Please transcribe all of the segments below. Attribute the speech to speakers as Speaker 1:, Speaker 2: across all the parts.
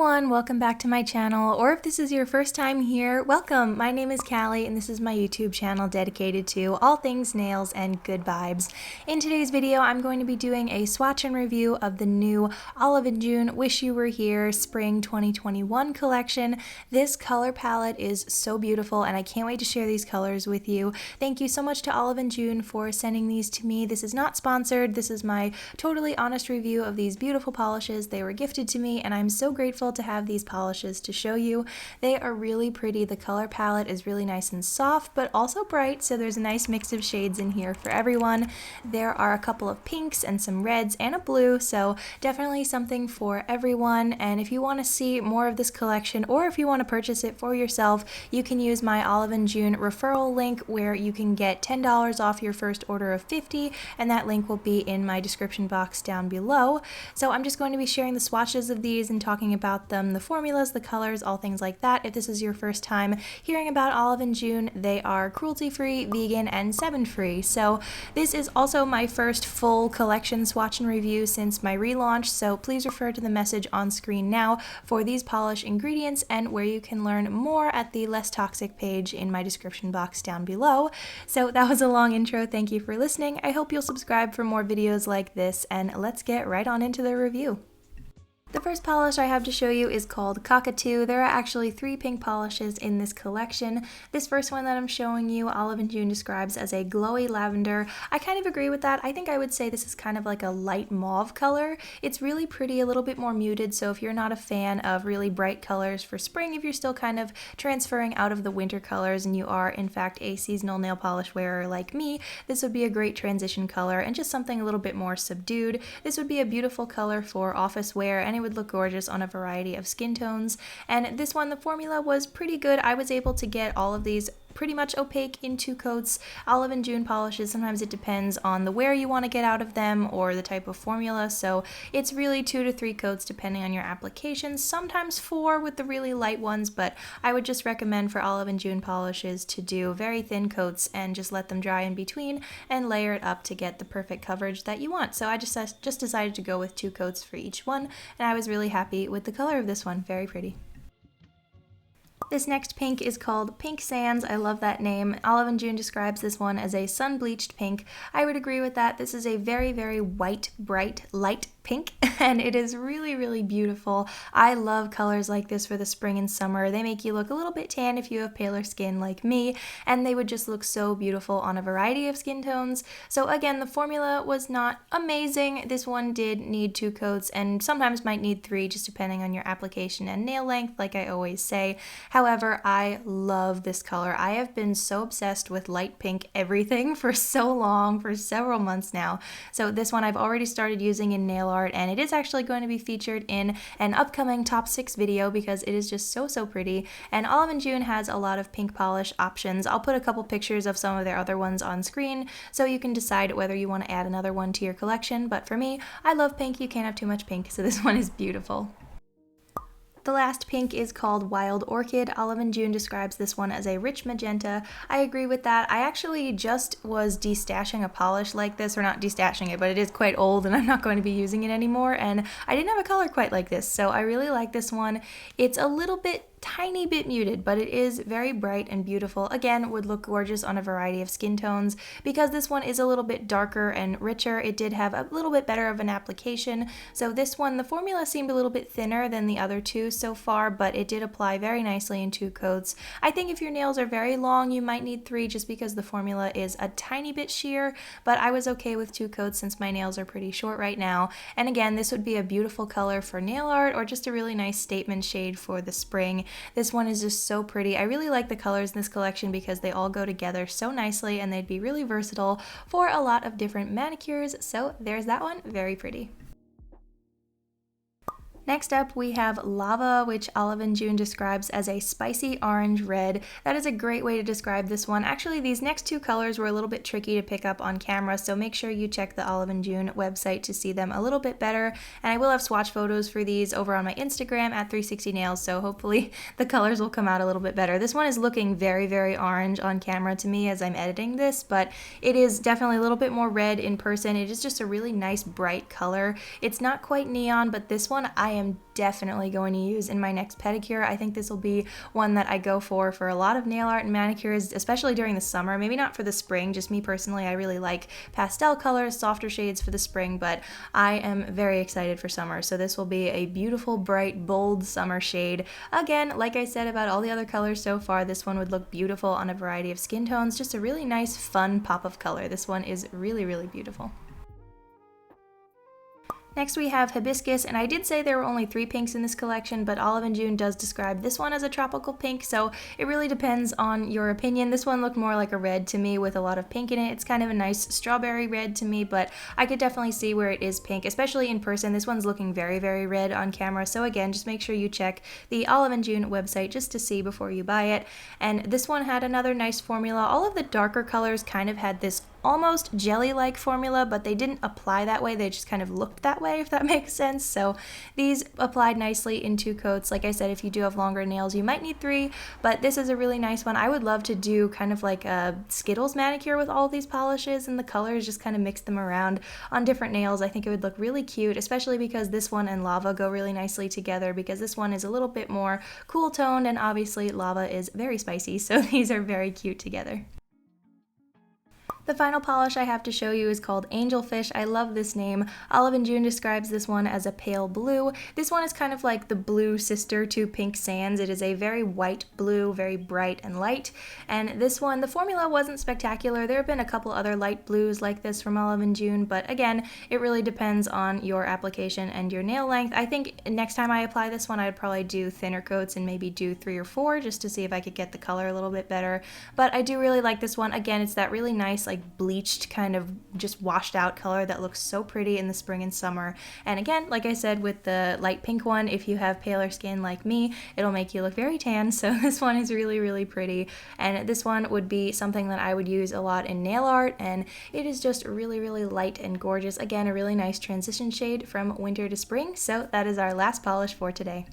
Speaker 1: everyone, welcome back to my channel, or if this is your first time here, welcome! My name is Cali and this is my YouTube channel dedicated to all things nails and good vibes. In today's video, I'm going to be doing a swatch and review of the new Olive & June Wish You Were Here Spring 2021 collection. This color palette is so beautiful and I can't wait to share these colors with you. Thank you so much to Olive & June for sending these to me. This is not sponsored, this is my totally honest review of these beautiful polishes. They were gifted to me and I'm so grateful to have these polishes to show you. They are really pretty. The color palette is really nice and soft, but also bright, so there's a nice mix of shades in here for everyone. There are a couple of pinks and some reds and a blue, so definitely something for everyone. And if you want to see more of this collection, or if you want to purchase it for yourself, you can use my Olive & June referral link where you can get $10 off your first order of $50, and that link will be in my description box down below. So I'm just going to be sharing the swatches of these and talking about them, the formulas, the colors, all things like that. If this is your first time hearing about Olive & June, they are cruelty-free, vegan, and 7-free. So this is also my first full collection swatch and review since my relaunch, so please refer to the message on screen now for these polish ingredients and where you can learn more at the Less Toxic page in my description box down below. So that was a long intro. Thank you for listening. I hope you'll subscribe for more videos like this, and let's get right on into the review. The first polish I have to show you is called Cockatoo. There are actually 3 pink polishes in this collection. This first one that I'm showing you, Olive & June describes as a glowy lavender. I kind of agree with that. I think I would say this is kind of like a light mauve color. It's really pretty, a little bit more muted, so if you're not a fan of really bright colors for spring, if you're still kind of transferring out of the winter colors and you are in fact a seasonal nail polish wearer like me, this would be a great transition color and just something a little bit more subdued. This would be a beautiful color for office wear, and it would look gorgeous on a variety of skin tones. And this one, the formula was pretty good. I was able to get all of these pretty much opaque in 2 coats. Olive & June polishes, sometimes it depends on the wear you want to get out of them or the type of formula, so it's really 2 to 3 coats depending on your application, sometimes 4 with the really light ones, but I would just recommend for Olive & June polishes to do very thin coats and just let them dry in between and layer it up to get the perfect coverage that you want. So I just decided to go with 2 coats for each one, and I was really happy with the color of this one. Very pretty. This next pink is called Pink Sands. I love that name. Olive & June describes this one as a sun-bleached pink. I would agree with that. This is a very, very white, bright, light pink, and it is really, really beautiful. I love colors like this for the spring and summer. They make you look a little bit tan if you have paler skin like me, and they would just look so beautiful on a variety of skin tones. So again, the formula was not amazing. This one did need 2 coats and sometimes might need 3, just depending on your application and nail length, like I always say. However, I love this color. I have been so obsessed with light pink everything for so long, for several months now. So this one I've already started using in nail art, and it is actually going to be featured in an upcoming top 6 video because it is just so pretty. And Olive & June has a lot of pink polish options. I'll put a couple pictures of some of their other ones on screen so you can decide whether you want to add another one to your collection, but for me, I love pink. You can't have too much pink, so this one is beautiful. The last pink is called Wild Orchid. Olive & June describes this one as a rich magenta. I agree with that. I actually just was destashing a polish like this, or not destashing it, but it is quite old and I'm not going to be using it anymore, and I didn't have a color quite like this, so I really like this one. It's a little bit tiny bit muted, but it is very bright and beautiful. Again, would look gorgeous on a variety of skin tones. Because this one is a little bit darker and richer, it did have a little bit better of an application. So this one, the formula seemed a little bit thinner than the other 2 so far, but it did apply very nicely in 2 coats. I think if your nails are very long, you might need 3 just because the formula is a tiny bit sheer, but I was okay with 2 coats since my nails are pretty short right now. And again, this would be a beautiful color for nail art or just a really nice statement shade for the spring. This one is just so pretty. I really like the colors in this collection because they all go together so nicely and they'd be really versatile for a lot of different manicures. So there's that one, very pretty. Next up, we have Lava, which Olive & June describes as a spicy orange red. That is a great way to describe this one. Actually, these next 2 colors were a little bit tricky to pick up on camera, so make sure you check the Olive & June website to see them a little bit better. And I will have swatch photos for these over on my Instagram at 360nails, so hopefully the colors will come out a little bit better. This one is looking very, very orange on camera to me as I'm editing this, but it is definitely a little bit more red in person. It is just a really nice bright color. It's not quite neon, but this one I am definitely going to use in my next pedicure. I think this will be one that I go for a lot of nail art and manicures, especially during the summer. Maybe not for the spring, just me personally, I really like pastel colors, softer shades for the spring, but I am very excited for summer. So this will be a beautiful, bright, bold summer shade. Again, like I said about all the other colors so far, this one would look beautiful on a variety of skin tones. Just a really nice, fun pop of color. This one is really, really beautiful. Next we have Hibiscus, and I did say there were only 3 pinks in this collection, but Olive and June does describe this one as a tropical pink, so it really depends on your opinion. This one looked more like a red to me with a lot of pink in it. It's kind of a nice strawberry red to me, but I could definitely see where it is pink, especially in person. This one's looking very, very red on camera, so again, just make sure you check the Olive and June website just to see before you buy it. And this one had another nice formula. All of the darker colors kind of had this almost jelly-like formula, but they didn't apply that way. They just kind of looked that way, if that makes sense. So these applied nicely in 2 coats. Like I said, if you do have longer nails, you might need 3, but this is a really nice one. I would love to do kind of like a Skittles manicure with all of these polishes and the colors, just kind of mix them around on different nails. I think it would look really cute, especially because this one and Lava go really nicely together, because this one is a little bit more cool toned and obviously Lava is very spicy, so these are very cute together. The final polish I have to show you is called Angelfish. I love this name. Olive and June describes this one as a pale blue. This one is kind of like the blue sister to Pink Sands. It is a very white blue, very bright and light. And this one, the formula wasn't spectacular. There have been a couple other light blues like this from Olive and June, but again, it really depends on your application and your nail length. I think next time I apply this one, I'd probably do thinner coats and maybe do 3 or 4 just to see if I could get the color a little bit better. But I do really like this one. Again, it's that really nice, like bleached kind of just washed out color that looks so pretty in the spring and summer. And again, like I said with the light pink one, if you have paler skin like me, it'll make you look very tan. So this one is really, really pretty. And this one would be something that I would use a lot in nail art, and it is just really, really light and gorgeous. Again, a really nice transition shade from winter to spring. So that is our last polish for today.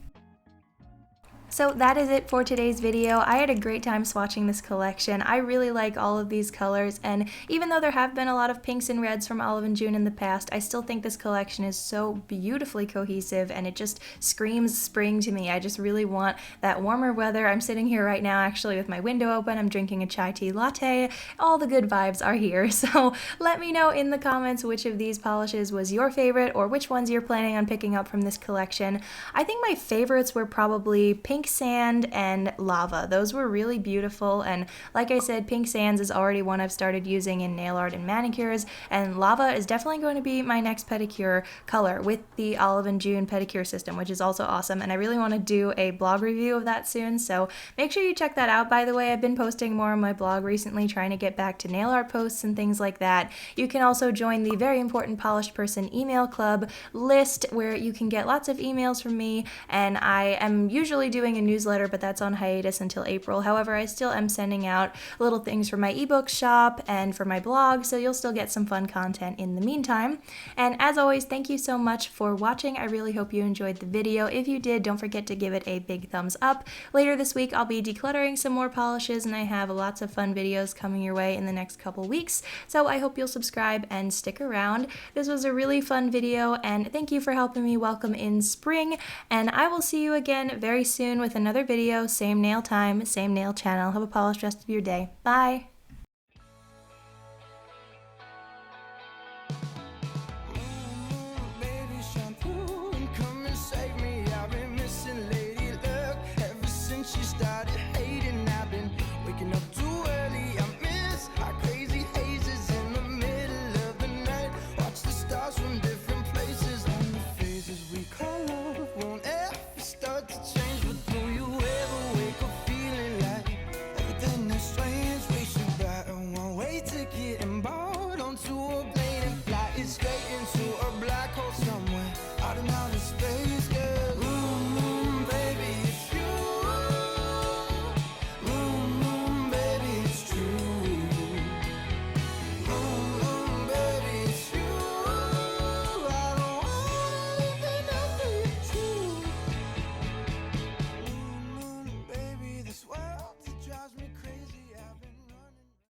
Speaker 1: So that is it for today's video. I had a great time swatching this collection. I really like all of these colors, and even though there have been a lot of pinks and reds from Olive and June in the past, I still think this collection is so beautifully cohesive and it just screams spring to me. I just really want that warmer weather. I'm sitting here right now actually with my window open. I'm drinking a chai tea latte. All the good vibes are here. So let me know in the comments which of these polishes was your favorite or which ones you're planning on picking up from this collection. I think my favorites were probably Pink Sand and Lava. Those were really beautiful, and like I said, Pink Sands is already one I've started using in nail art and manicures, and Lava is definitely going to be my next pedicure color with the Olive and June pedicure system, which is also awesome, and I really want to do a blog review of that soon, so make sure you check that out. By the way, I've been posting more on my blog recently, trying to get back to nail art posts and things like that. You can also join the Very Important Polished Person email club list, where you can get lots of emails from me, and I am usually doing a newsletter, but that's on hiatus until April. However, I still am sending out little things for my ebook shop and for my blog, so you'll still get some fun content in the meantime. And as always, thank you so much for watching. I really hope you enjoyed the video. If you did, don't forget to give it a big thumbs up. Later this week, I'll be decluttering some more polishes, and I have lots of fun videos coming your way in the next couple weeks, so I hope you'll subscribe and stick around. This was a really fun video, and thank you for helping me welcome in spring, and I will see you again very soon with another video. Same nail time, same nail channel. Have a polished rest of your day. Bye!